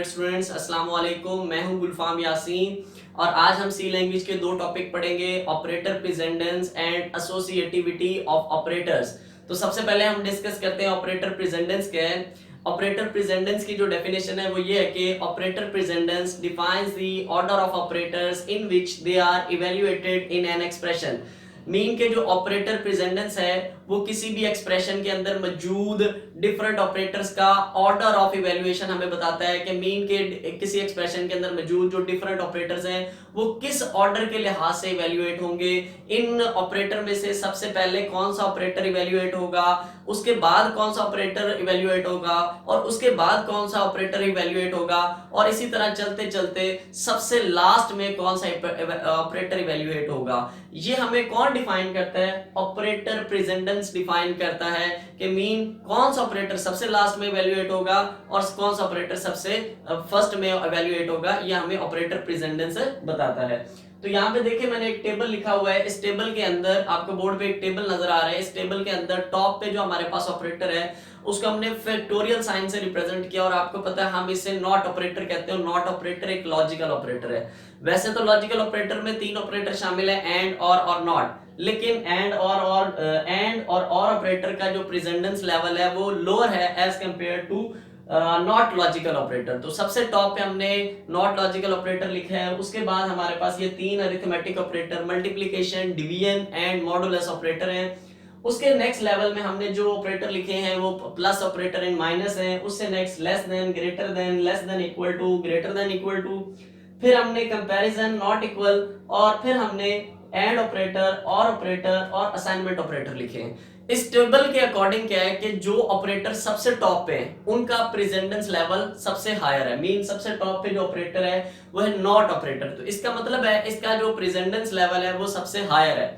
Dear students, अस्सलाम वालेकुम। मैं हूं गुलफाम यासीन और आज हम सी लैंग्वेज के दो टॉपिक पढ़ेंगे, operator present tense and associativity of operators. तो सबसे पहले हम डिस्कस करते हैं ऑपरेटर प्रेजेंटेंस क्या है। ऑपरेटर प्रेजेंटेंस की जो डेफिनेशन है वो ये है कि operator precedence defines the order of operators in which they are evaluated in an expression. Mean के जो ऑपरेटर प्रेजेंटेंस है वो किसी भी एक्सप्रेशन के अंदर मौजूद डिफरेंट ऑपरेटर्स का ऑर्डर ऑफ इवेल्युएशन हमें बताता है कि मीन के किसी एक्सप्रेशन के अंदर मौजूद जो डिफरेंट ऑपरेटर्स हैं वो किस ऑर्डर के लिहाज से इवेल्युएट होंगे। इन ऑपरेटर में से सबसे पहले कौन सा ऑपरेटर इवेल्युएट होगा, उसके बाद कौन सा ऑपरेटर इवेल्युएट होगा और उसके बाद कौन सा ऑपरेटर इवेल्युएट होगा और इसी तरह चलते चलते सबसे लास्ट में कौन सा ऑपरेटर इवेल्युएट होगा। ये हमें कौन डिफाइन करता है? ऑपरेटर प्रेजेंटेंस डिफाइन करता है कि मीन कौन सा ऑपरेटर सबसे लास्ट में इवेल्युएट होगा और कौन सा ऑपरेटर सबसे फर्स्ट में इवेल्युएट होगा। ये हमें ऑपरेटर प्रेजेंटेंस बताता है। तो यहाँ पे देखिए मैंने एक टेबल लिखा हुआ है। इस टेबल के अंदर आपको बोर्ड पे एक टेबल नजर आ रहा है। इस टेबल के अंदर टॉप पे जो हमारे पास ऑपरेटर है उसको हमने फैक्टोरियल साइन से रिप्रेजेंट किया और आपको पता है हम इसे नॉट ऑपरेटर कहते हैं। नॉट ऑपरेटर एक लॉजिकल ऑपरेटर है। वैसे तो लॉजिकल ऑपरेटर में तीन ऑपरेटर शामिल है, एंड और नॉट, लेकिन एंड और ऑपरेटर का जो प्रेजेंटेंस लेवल है वो लोअर है as compare to not logical operator. तो सबसे टॉप पे हमने नॉट लॉजिकल ऑपरेटर लिखा है। उसके बाद हमारे पास ये तीन arithmetic operator multiplication, division and modulus operator हैं। उसके नेक्स्ट लेवल में हमने जो ऑपरेटर लिखे हैं वो प्लस ऑपरेटर एंड माइनस है। उससे next less than, greater than, less than equal to, greater than equal to, फिर हमने कंपैरिजन, नॉट इक्वल और फिर हमने एंड ऑपरेटर और असाइनमेंट ऑपरेटर लिखे हैं। इस टेबल के अकॉर्डिंग क्या है कि जो ऑपरेटर सबसे टॉप पे हैं उनका प्रेजेंटेंस लेवल सबसे हायर है। मीन सबसे टॉप पे जो ऑपरेटर है वो है नॉट ऑपरेटर। तो इसका मतलब है इसका जो प्रेजेंटेंस लेवल है वो सबसे हायर है।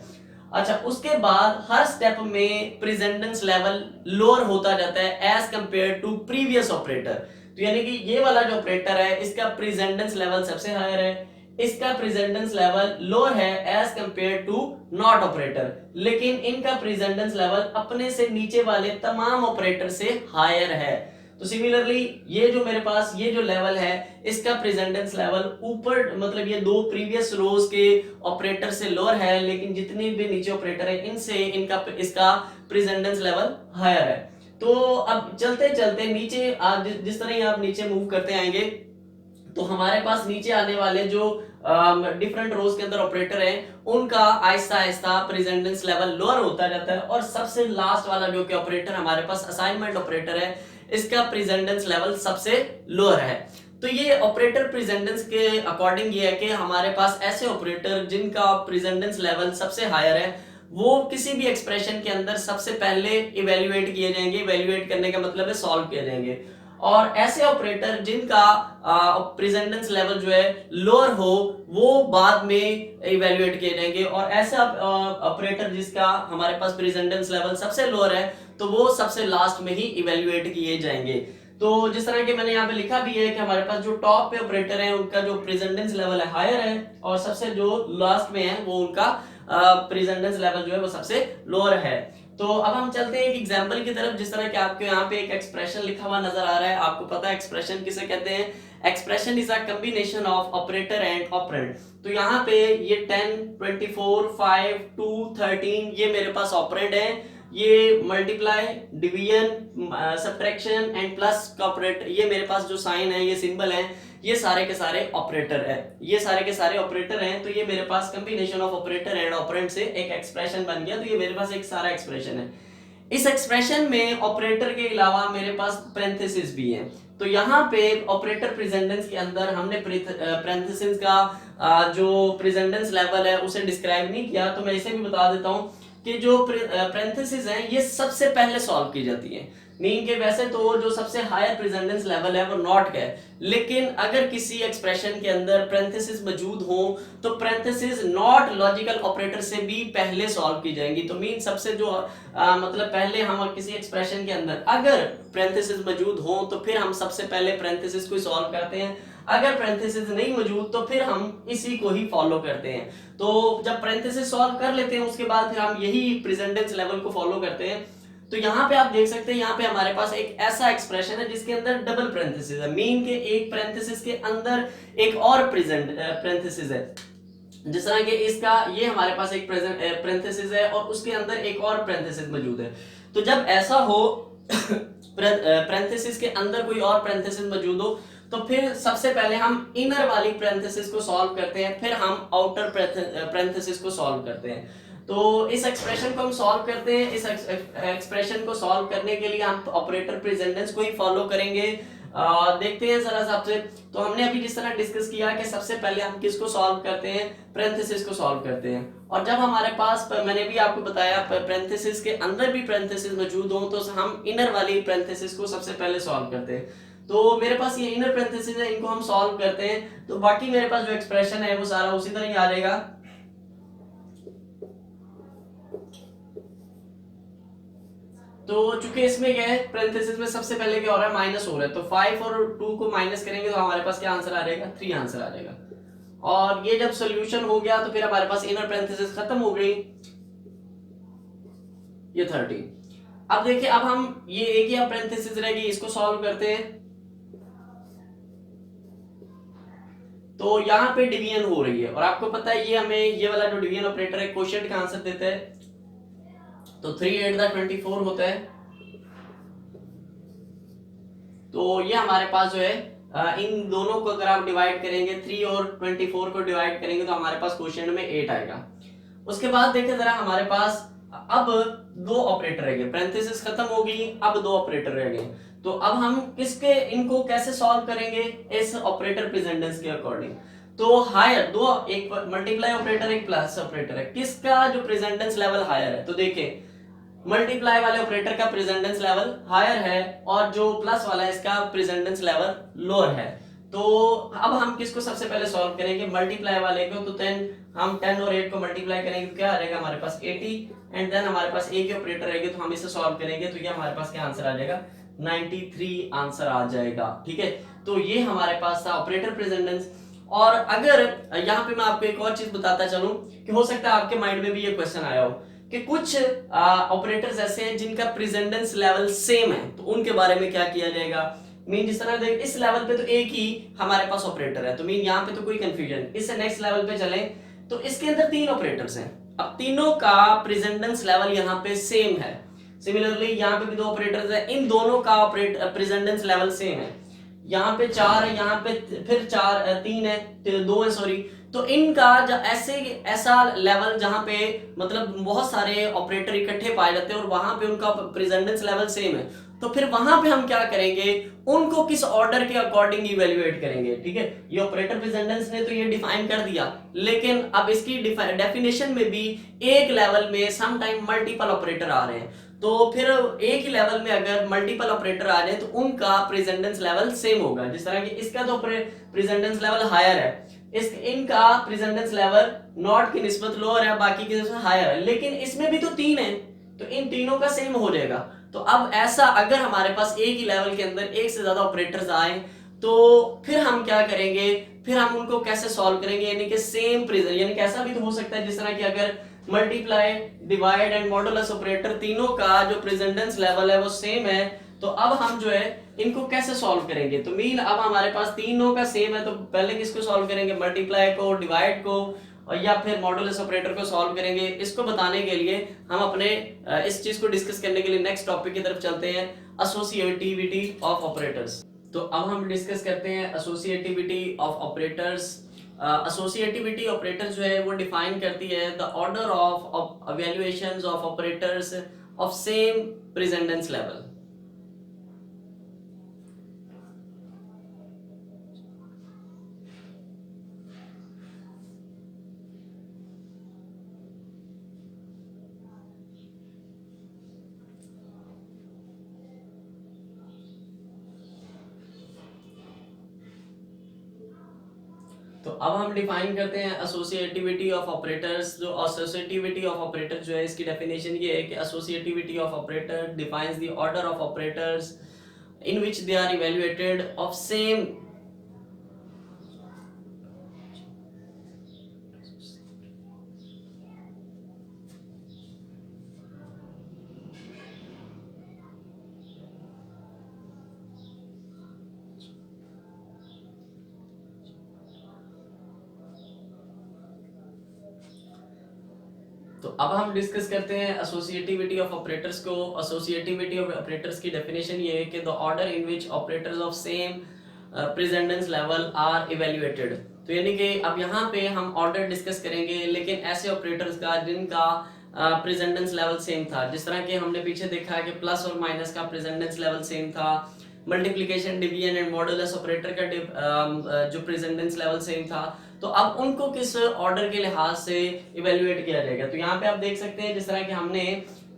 अच्छा, उसके बाद हर स्टेप में प्रेजेंटेंस लेवल लोअर होता जाता है as compare to previous operator. तो यानी कि ये वाला जो ऑपरेटर है इसका प्रेजेंटेंस लेवल सबसे हायर है, इसका प्रेजेंटेंस लेवल लोअर है as compare to not operator, लेकिन इनका प्रेजेंटेंस लेवल अपने से नीचे वाले तमाम ऑपरेटर से हायर है। तो सिमिलरली ये जो मेरे पास ये जो लेवल है इसका प्रेजेंटेंस लेवल ऊपर मतलब ये दो प्रीवियस रोज के ऑपरेटर से लोअर है, लेकिन जितने भी नीचे ऑपरेटर है इनसे इनका इसका प्रेजेंटेंस लेवल हायर है। तो अब चलते चलते नीचे जिस तरह ही आप नीचे मूव करते आएंगे तो हमारे पास नीचे आने वाले जो डिफरेंट रोज के अंदर ऑपरेटर हैं उनका Aahista Aahista present tense level lower होता जाता है और सबसे लास्ट वाला जो कि ऑपरेटर हमारे पास असाइनमेंट ऑपरेटर है इसका प्रेजेंटेंस लेवल सबसे लोअर है। तो ये ऑपरेटर प्रेजेंटेंस के अकॉर्डिंग ये है कि हमारे पास ऐसे ऑपरेटर जिनका प्रेजेंटेंस लेवल सबसे हायर है वो किसी भी एक्सप्रेशन के अंदर सबसे पहले इवेल्युएट किए जाएंगे। इवेल्युएट करने का मतलब है सॉल्व किए जाएंगे। और ऐसे ऑपरेटर जिनका प्रेजेंटेंस लेवल जो है लोअर हो वो बाद में इवेल्युएट किए जाएंगे और ऐसा ऑपरेटर जिसका हमारे पास प्रेजेंटेंस लेवल सबसे लोअर है तो वो सबसे लास्ट में ही इवेल्युएट किए जाएंगे। तो जिस तरह के मैंने यहाँ पे लिखा भी है कि हमारे पास जो टॉप पे ऑपरेटर है उनका जो प्रेजेंटेंस लेवल है हायर है और सबसे जो लास्ट में है वो उनका प्रेजेंटेंस लेवल जो है वो सबसे लोअर है। तो अब हम चलते हैं एक एग्जांपल की तरफ। जिस तरह कि आपके यहाँ पे एक एक्सप्रेशन लिखा हुआ नजर आ रहा है, आपको पता है एक्सप्रेशन किसे कहते हैं? Expression is a combination of operator and operand. तो यहाँ पे ये 10, 24, 5, 2, 13 ये मेरे पास ऑपरेंड है। ये multiply, division, subtraction and plus का ऑपरेटर, ये मेरे पास जो साइन है ये सिंबल है, ये सारे के सारे ऑपरेटर है। ये सारे के सारे ऑपरेटर हैं। तो ये मेरे पास combination of operator and operand से एक एक्सप्रेशन बन गया। तो ये मेरे पास एक सारा एक्सप्रेशन है। इस एक्सप्रेशन में ऑपरेटर के अलावा मेरे पास पैरेंथेसिस भी है। तो यहाँ पे ऑपरेटर प्रेजेंटेंस के अंदर हमने पैरेंथेसिस का जो प्रेजेंटेंस लेवल है उसे डिस्क्राइब नहीं किया। तो मैं इसे भी बता देता हूँ कि जो पैरेंथेसिस हैं ये सबसे पहले सॉल्व की जाती है। मीन के वैसे तो जो सबसे हायर प्रेजेंटेंस लेवल है वो नॉट का है, लेकिन अगर किसी एक्सप्रेशन के अंदर पैरेंथेसिस मौजूद हो तो पैरेंथेसिस नॉट लॉजिकल ऑपरेटर से भी पहले सॉल्व की जाएंगी। तो मीन सबसे जो मतलब पहले हम किसी एक्सप्रेशन के अंदर अगर पैरेंथेसिस मौजूद हो तो फिर हम सबसे पहले पैरेंथेसिस को सॉल्व करते हैं। अगर पैरेंथेसिस नहीं मौजूद तो फिर हम इसी को ही फॉलो करते हैं। तो जब पैरेंथेसिस सॉल्व कर लेते हैं उसके बाद फिर हम यही प्रेजेंटेंस लेवल को फॉलो करते हैं। तो यहाँ पे आप देख सकते हैं, यहाँ पे हमारे पास एक ऐसा एक्सप्रेशन है जिसके अंदर डबल पैरेंथेसिस है, मीन के एक पैरेंथेसिस के अंदर एक और प्रेजेंट पैरेंथेसिस है। जिस तरह के इसका ये हमारे पास एक प्रेजेंट पैरेंथेसिस है और उसके अंदर एक और पैरेंथेसिस मौजूद है। तो जब ऐसा हो पैरेंथेसिस के अंदर कोई और पैरेंथेसिस मौजूद हो, तो फिर सबसे पहले हम इनर वाली पैरेंथेसिस को सॉल्व करते हैं, फिर हम आउटर पैरेंथेसिस को सॉल्व करते हैं। तो इस एक्सप्रेशन को हम सॉल्व करते हैं। इस एक्सप्रेशन को सॉल्व करने के लिए हम ऑपरेटर प्रेजेंटेंस को ही फॉलो करेंगे। देखते हैं जरा सबसे। तो हमने अभी जिस तरह डिस्कस किया कि सबसे पहले हम किसको सॉल्व करते हैं, पैरेंथेसिस को सॉल्व करते हैं। और जब हमारे पास, मैंने भी आपको बताया, पैरेंथेसिस के अंदर भी पैरेंथेसिस मौजूद हो, तो हम इनर वाली पैरेंथेसिस को सबसे पहले सॉल्व करते हैं। तो मेरे पास ये इनर पैरेंथेसिस है, इनको हम सॉल्व करते हैं, तो बाकी मेरे पास जो एक्सप्रेशन है वो सारा उसी तरह ही आ जाएगा। तो चूंकि इसमें क्या है, पैरेंथेसिस में सबसे पहले क्या हो रहा है, माइनस हो रहा है, तो 5 और 2 को माइनस करेंगे तो हमारे पास क्या आंसर आ जाएगा, 3 आंसर आ जाएगा। और ये जब सोल्यूशन हो गया तो फिर हमारे पास इनर पैरेंथेसिस खत्म हो गई, ये 30। अब देखिए, अब हम ये एक ही पैरेंथेसिस रहेगी, इसको सॉल्व करते हैं। तो यहाँ पे डिवीजन हो रही है और आपको पता है ये हमें ये वाला जो डिवीजन ऑपरेटर है क्वोशिएंट का आंसर देता है। तो 3 8 24 होता है। तो ये हमारे पास जो है इन दोनों को अगर आप डिवाइड करेंगे, 3 और 24 को डिवाइड करेंगे तो हमारे पास क्वोशिएंट में 8 आएगा। उसके बाद देखें जरा, हमारे पास अब दो ऑपरेटर रह गए, पैरेंथेसिस खत्म हो गई, अब दो ऑपरेटर रह गए। तो अब हम किसके, इनको कैसे सॉल्व करेंगे, इस ऑपरेटर प्रेजेंटेंस के अकॉर्डिंग। तो हायर दो, एक मल्टीप्लाई ऑपरेटर एक प्लस ऑपरेटर है, किसका जो प्रेजेंटेंस लेवल हायर है। तो देखें, मल्टीप्लाई वाले ऑपरेटर का प्रेजेंटेंस लेवल हायर है और जो प्लस वाला है इसका प्रेजेंटेंस लेवल लोअर है। तो अब हम किसको सबसे पहले सॉल्व करेंगे, मल्टीप्लाई वाले को। तो 10 हम 10 और 8 को मल्टीप्लाई करेंगे तो क्या आ जाएगा हमारे पास 80, एंड देन हमारे पास एक ही ऑपरेटर रहेगा, तो हम इसे सॉल्व करेंगे तो ये हमारे पास क्या आंसर आ जाएगा, 93 आंसर आ जाएगा। ठीक है, तो ये हमारे पास था ऑपरेटर प्रेजेंटेंस। और अगर यहाँ पे मैं आपको एक और चीज बताता चलूं कि हो सकता है आपके माइंड में भी ये क्वेश्चन आया हो कि कुछ ऑपरेटर्स ऐसे हैं जिनका प्रेजेंटेंस लेवल सेम है, तो उनके बारे में क्या किया जाएगा। मीन जिस तरह देख, इस लेवल पे तो एक ही हमारे पास ऑपरेटर है, तो मीन यहाँ पे तो कोई कंफ्यूजन। इससे नेक्स्ट लेवल पे चलें तो इसके अंदर 3 ऑपरेटर्स हैं, अब तीनों का प्रेजेंटेंस लेवल यहाँ पे सेम है। सिमिलरली यहाँ पे भी 2 ऑपरेटर्स हैं, इन दोनों का प्रेजेंटेंस लेवल सेम है। यहाँ पे 4 है, यहाँ पे फिर 3 है, 2 है सॉरी। तो इनका ऐसे ऐसा लेवल जहां पे मतलब बहुत सारे ऑपरेटर इकट्ठे पाए जाते हैं और वहां पे उनका प्रेजेंटेंस लेवल सेम है, तो फिर वहां पे हम क्या करेंगे, उनको किस ऑर्डर के अकॉर्डिंग इवेल्युएट करेंगे। ठीक है, ये ऑपरेटर प्रेजेंटेंस ने तो ये डिफाइन कर दिया, लेकिन अब इसकी डेफिनेशन में भी एक लेवल में सम टाइम मल्टीपल ऑपरेटर आ रहे हैं, तो फिर एक ही लेवल में अगर मल्टीपल ऑपरेटर आ जाए तो उनका प्रेजेंटेंस लेवल सेम होगा। जिस तरह कि इसका तो प्रेजेंटेंस लेवल हायर है, इनका प्रेजेंटेंस लेवल नॉट की निस्बत लोअर है, बाकी की निस्बत हायर है, लेकिन इसमें भी तो 3 है, तो इन तीनों का सेम हो जाएगा। तो अब ऐसा अगर हमारे पास एक ही लेवल के अंदर एक से ज्यादा ऑपरेटर्स आए तो फिर हम क्या करेंगे, फिर हम उनको कैसे सॉल्व करेंगे, यानी कि सेम प्रेजेंट, यानी कि ऐसा भी तो हो सकता है जिस तरह कि अगर multiply, divide and modulus operator तीनों का जो प्रेजेंटेंस लेवल है वो सेम है, तो अब हम जो है इनको कैसे सॉल्व करेंगे। तो मीन अब हमारे पास तीनों का सेम है, तो पहले किसको सॉल्व करेंगे, मल्टीप्लाई को, डिवाइड को, और या फिर मॉडुलस ऑपरेटर को सॉल्व करेंगे। इसको बताने के लिए हम अपने इस चीज को डिस्कस करने के लिए नेक्स्ट टॉपिक की तरफ चलते हैं, एसोसिएटिविटी ऑफ ऑपरेटर्स। तो अब हम डिस्कस करते हैं associativity of operators. Associativity operator जो है वो डिफाइन करती है the order of evaluations of operators of same precedence level. तो अब हम डिफाइन करते हैं एसोसिएटिविटी ऑफ ऑपरेटर्स। जो एसोसिएटिविटी ऑफ ऑपरेटर जो है इसकी डेफिनेशन ये है कि associativity of operator defines the order of operators in which they are evaluated of same तो अब हम डिस्कस करते हैं एसोसिएटिविटी ऑफ ऑपरेटर्स को। एसोसिएटिविटी ऑफ ऑपरेटर्स की डेफिनेशन ये है कि the order in which operators of same precedence level are evaluated. तो यानी कि अब यहाँ पे हम ऑर्डर डिस्कस करेंगे, लेकिन ऐसे ऑपरेटर्स का जिनका प्रेजेंटेंस लेवल सेम था। जिस तरह के हमने पीछे देखा है कि प्लस और माइनस का प्रेजेंटेंस लेवल सेम था, multiplication, division and modulus operator का जो प्रेजेंटेंस लेवल सेम था। तो अब उनको किस ऑर्डर के लिहाज से इवेल्युएट किया जाएगा। तो यहाँ पे आप देख सकते हैं जिस तरह कि हमने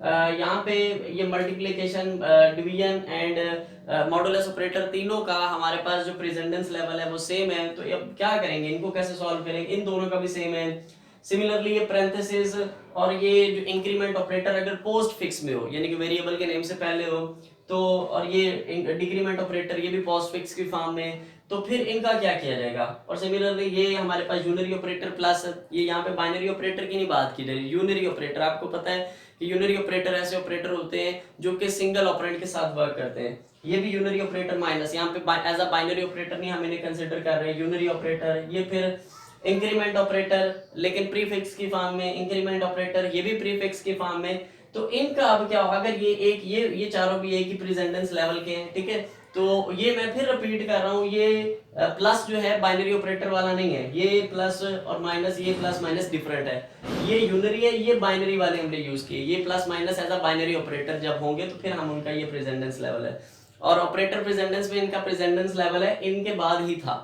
यहाँ पे ये multiplication, division and modulus operator तीनों का हमारे पास जो प्रेजेंटेंस लेवल है वो सेम है। तो अब क्या करेंगे, इनको कैसे सॉल्व करेंगे, इन दोनों का भी सेम है। सिमिलरली ये पैरेंथेसिस और ये जो इंक्रीमेंट ऑपरेटर अगर पोस्ट फिक्स में हो, यानी कि वेरिएबल के नेम से पहले हो, तो और ये डिक्रीमेंट ऑपरेटर ये भी पोस्ट फिक्स की फॉर्म में, तो फिर इनका क्या किया जाएगा। और सिमिलरली ये हमारे पास यूनरी ऑपरेटर प्लस, ये यहाँ पे बाइनरी ऑपरेटर की नहीं बात की जा रही, यूनरी ऑपरेटर। आपको पता है कि यूनरी ऑपरेटर ऐसे ऑपरेटर होते हैं जो कि सिंगल ऑपरेंड के साथ वर्क करते हैं। ये भी यूनरी ऑपरेटर माइनस, यहाँ पे एज अ बाइनरी ऑपरेटर नहीं हम इन्हें कंसिडर कर रहे हैं, यूनरी ऑपरेटर। ये फिर इंक्रीमेंट ऑपरेटर लेकिन प्रीफिक्स की फॉर्म में, इंक्रीमेंट ऑपरेटर ये भी प्रीफिक्स की फॉर्म में। तो इनका अब क्या होगा, अगर ये चारों भी एक ही प्रेजेंटेंस लेवल के हैं, ठीक है। तो ये मैं फिर रिपीट कर रहा हूँ, ये प्लस जो है बाइनरी ऑपरेटर वाला नहीं है, ये प्लस और माइनस, ये प्लस माइनस डिफरेंट है। ये यूनरी है, ये बाइनरी वाले हमने यूज किए। ये plus minus as a binary operator जब होंगे तो फिर हम उनका ये प्रेजेंटेंस लेवल है। और ऑपरेटर प्रेजेंटेंस में इनका प्रेजेंटेंस लेवल है इनके बाद ही था,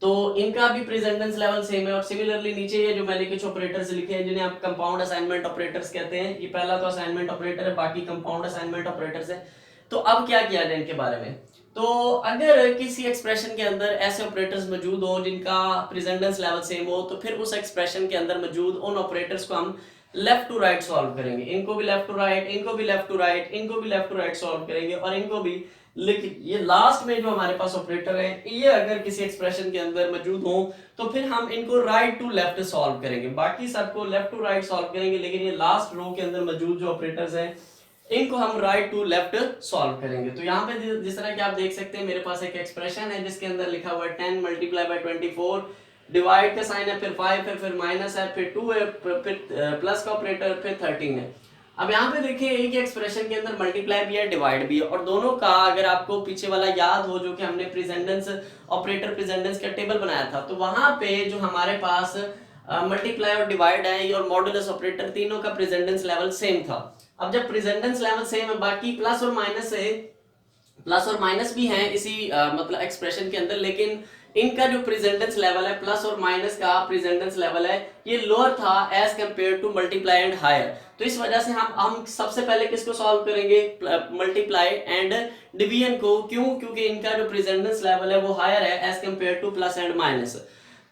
तो इनका भी प्रेजेंटेंस लेवल सेम है। और सिमिलरली नीचे ये जो मैंने कुछ ऑपरेटर्स लिखे हैं जिन्हें आप कंपाउंड असाइनमेंट ऑपरेटर्स कहते हैं, ये पहला तो असाइनमेंट ऑपरेटर है, बाकी कंपाउंड असाइनमेंट ऑपरेटर्स है। तो अब क्या किया जाए इनके बारे में। तो अगर किसी एक्सप्रेशन के अंदर ऐसे ऑपरेटर्स मौजूद हो जिनका प्रेजेंटेंस लेवल सेम हो, तो फिर उस एक्सप्रेशन के अंदर मौजूद उन ऑपरेटर्स को हम लेफ्ट टू राइट सॉल्व करेंगे। इनको भी लेफ्ट टू राइट, इनको भी लेफ्ट टू राइट, इनको भी लेफ्ट टू राइट सॉल्व करेंगे, और इनको भी। लेकिन ये लास्ट में जो हमारे पास ऑपरेटर है, ये अगर किसी एक्सप्रेशन के अंदर मौजूद हो तो फिर हम इनको राइट टू लेफ्ट सॉल्व करेंगे, बाकी सबको लेफ्ट टू राइट सॉल्व करेंगे। लेकिन ये लास्ट रो के अंदर मौजूद जो ऑपरेटर्स हैं इनको हम राइट टू लेफ्ट सॉल्व करेंगे। तो यहाँ पे जिस तरह कि आप देख सकते हैं मेरे पास एक एक्सप्रेशन है जिसके अंदर लिखा हुआ है 10 मल्टीप्लाई बाय 24, डिवाइड का साइन है, फिर 5 है, फिर माइनस है, फिर 2 है, फिर प्लस का ऑपरेटर, फिर 13 है। अब यहाँ पे देखिए एक एक्सप्रेशन के अंदर मल्टीप्लाई भी है, डिवाइड भी है, और दोनों का अगर आपको पीछे वाला याद हो जो कि हमने प्रेजेंटेंस ऑपरेटर प्रेजेंटेंस का टेबल बनाया था, तो वहां पे जो हमारे पास मल्टीप्लाई और डिवाइड है और मॉडुलस ऑपरेटर, तीनों का प्रेजेंटेंस लेवल सेम था। अब जब प्रेजेंटेंस लेवल सेम है, बाकी प्लस और माइनस है, प्लस और माइनस भी हैं इसी मतलब एक्सप्रेशन के अंदर, लेकिन इनका जो प्रेजेंटेंस लेवल है, प्लस और माइनस का प्रेजेंटेंस लेवल है, ये लोअर था as compare to multiply and higher. तो इस वजह से हम सबसे पहले किसको सॉल्व करेंगे, मल्टीप्लाई एंड डिवीजन को। क्यों? क्योंकि इनका जो प्रेजेंटेंस लेवल है वो हायर है as compare to plus and minus.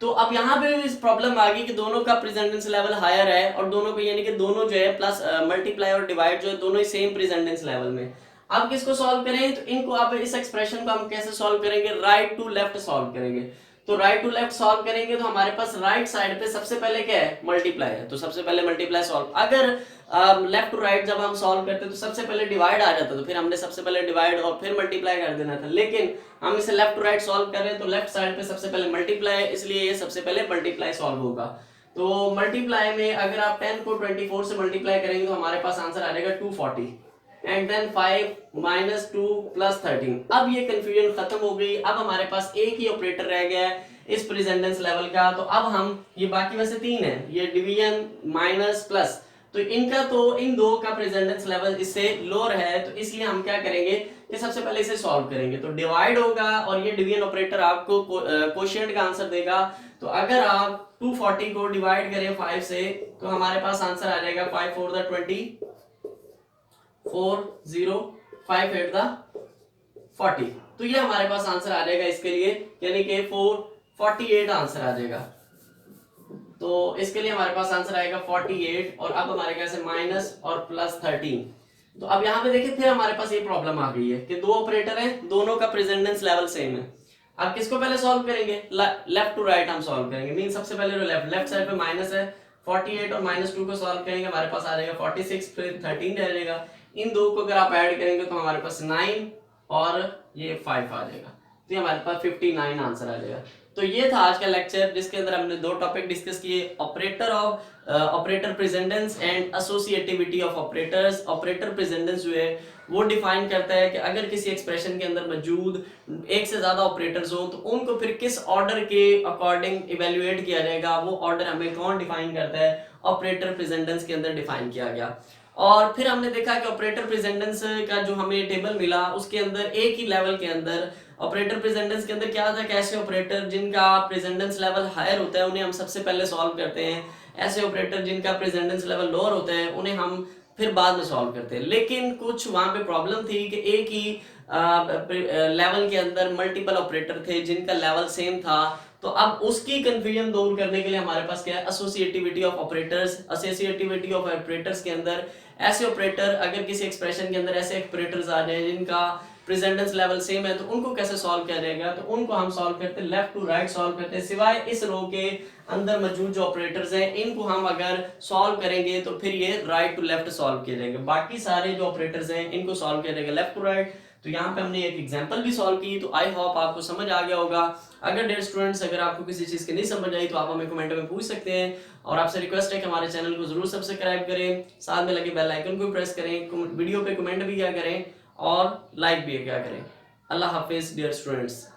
तो अब यहाँ पे इस प्रॉब्लम आ गई कि दोनों का प्रेजेंटेंस लेवल हायर है, और दोनों को यानी कि दोनों जो है प्लस मल्टीप्लाई और डिवाइड जो है दोनों ही सेम प्रेजेंटेंस लेवल में। अब किसको सॉल्व करें, तो इनको अब इस एक्सप्रेशन को हम कैसे सॉल्व करेंगे, राइट टू लेफ्ट सॉल्व करेंगे। तो राइट टू लेफ्ट सॉल्व करेंगे तो हमारे पास राइट साइड पे सबसे पहले क्या है, मल्टीप्लाई है, तो सबसे पहले मल्टीप्लाई सॉल्व। अगर लेफ्ट टू राइट जब हम सॉल्व करते तो सबसे पहले डिवाइड आ जाता, तो फिर हमने सबसे पहले डिवाइड और फिर मल्टीप्लाई कर देना था। लेकिन हम इसे लेफ्ट टू राइट सॉल्व कर रहे हैं तो लेफ्ट साइड पे सबसे पहले मल्टीप्लाई है, इसलिए ये सबसे पहले मल्टीप्लाई सॉल्व होगा। तो मल्टीप्लाई में अगर आप 10 को 24 से मल्टीप्लाई करेंगे तो हमारे पास आंसर आ जाएगा 240, एंड देन 5 माइनस 2 प्लस 13। अब ये कंफ्यूजन खत्म हो गई। अब हमारे पास एक ही ऑपरेटर रह गया है इस प्रेजेंटेंस लेवल का। तो अब हम ये बाकी वैसे 3 है, ये डिवीजन माइनस प्लस, तो इनका तो इन दो का प्रेजेंटेंस लेवल इससे लोअर है, तो इसलिए हम क्या करेंगे कि सबसे पहले इसे सॉल्व करेंगे। तो डिवाइड होगा और ये डिवीजन ऑपरेटर आपको क्वोशिएंट का आंसर देगा। तो अगर आप 240 को डिवाइड करें 5 से तो हमारे पास आंसर आ जाएगा 5 4 द 20, 4 0 5 8 द 40। तो ये हमारे पास आंसर आ जाएगा इसके लिए, यानी कि 448 आंसर आ जाएगा। तो इसके लिए हमारे पास आंसर आएगा 48, और अब हमारे कैसे माइनस और प्लस 13। तो अब यहाँ पे देखिए फिर हमारे पास ये प्रॉब्लम आ गई है कि दो ऑपरेटर हैं, दोनों का प्रेजेंटेंस लेवल सेम है। अब किसको पहले सॉल्व करेंगे, लेफ्ट टू राइट हम सॉल्व करेंगे। मीन सबसे पहले जो लेफ्ट साइड पे माइनस है 48 और माइनस 2 को सॉल्व करेंगे, हमारे पास आ जाएगा 46, फिर 13 रह जाएगा। इन दो को अगर आप ऐड करेंगे तो हमारे पास 9 और ये 5 आ जाएगा। तो ये हमारे पास 59 आंसर आ जाएगा। तो ये था आज का लेक्चर जिसके अंदर हमने दो टॉपिक डिस्कस किए, operator present tense and associativity of operators. Operator present tense जो है वो डिफाइन करता है कि अगर किसी एक्सप्रेशन के अंदर मौजूद एक से ज्यादा ऑपरेटर्स हो तो उनको फिर किस ऑर्डर के अकॉर्डिंग इवेल्युएट किया जाएगा, वो ऑर्डर हमें कौन डिफाइन करता है, ऑपरेटर प्रेजेंटेंस के अंदर डिफाइन किया गया। और फिर हमने देखा कि ऑपरेटर प्रेजेंटेंस का जो हमें टेबल मिला उसके अंदर एक ही लेवल के अंदर ऑपरेटर प्रेजेंटेंस के अंदर क्या था कि ऐसे ऑपरेटर जिनका प्रेजेंटेंस लेवल हायर होता है उन्हें हम सबसे पहले सॉल्व करते हैं, ऐसे ऑपरेटर जिनका प्रेजेंटेंस लेवल लोअर होता है उन्हें हम फिर बाद में सॉल्व करते हैं। लेकिन कुछ वहां पे प्रॉब्लम थी कि एक ही लेवल के अंदर मल्टीपल ऑपरेटर थे जिनका लेवल सेम था। तो अब उसकी कंफ्यूजन दूर करने के लिए हमारे पास क्या है, associativity of operators. Associativity of operators के अंदर ऐसे ऑपरेटर, अगर किसी एक्सप्रेशन के अंदर ऐसे ऑपरेटर्स आ जाए जिनका प्रेजेंटेंस लेवल सेम है तो उनको कैसे सॉल्व किया जाएगा, तो उनको हम सॉल्व करते हैं लेफ्ट टू राइट सॉल्व करते हैं, सिवाय इस रो के अंदर मौजूद जो ऑपरेटर्स हैं इनको हम अगर सॉल्व करेंगे तो फिर ये राइट टू लेफ्ट सॉल्व किए जाएंगे। बाकी सारे जो ऑपरेटर्स हैं इनको सॉल्व किया जाएगा लेफ्ट टू राइट। तो यहाँ पे हमने एक एग्जांपल भी सॉल्व की, तो आई होप आपको समझ आ गया होगा। अगर डियर स्टूडेंट्स अगर आपको किसी चीज की नहीं समझ आई तो आप हमें कमेंट में पूछ सकते हैं, और आपसे रिक्वेस्ट है कि हमारे चैनल को जरूर सब्सक्राइब करें, साथ में लगे बेल आइकन को प्रेस करें, वीडियो पे कमेंट भी किया करें और लाइक भी क्या करें। अल्लाह हाफिज डियर स्टूडेंट्स।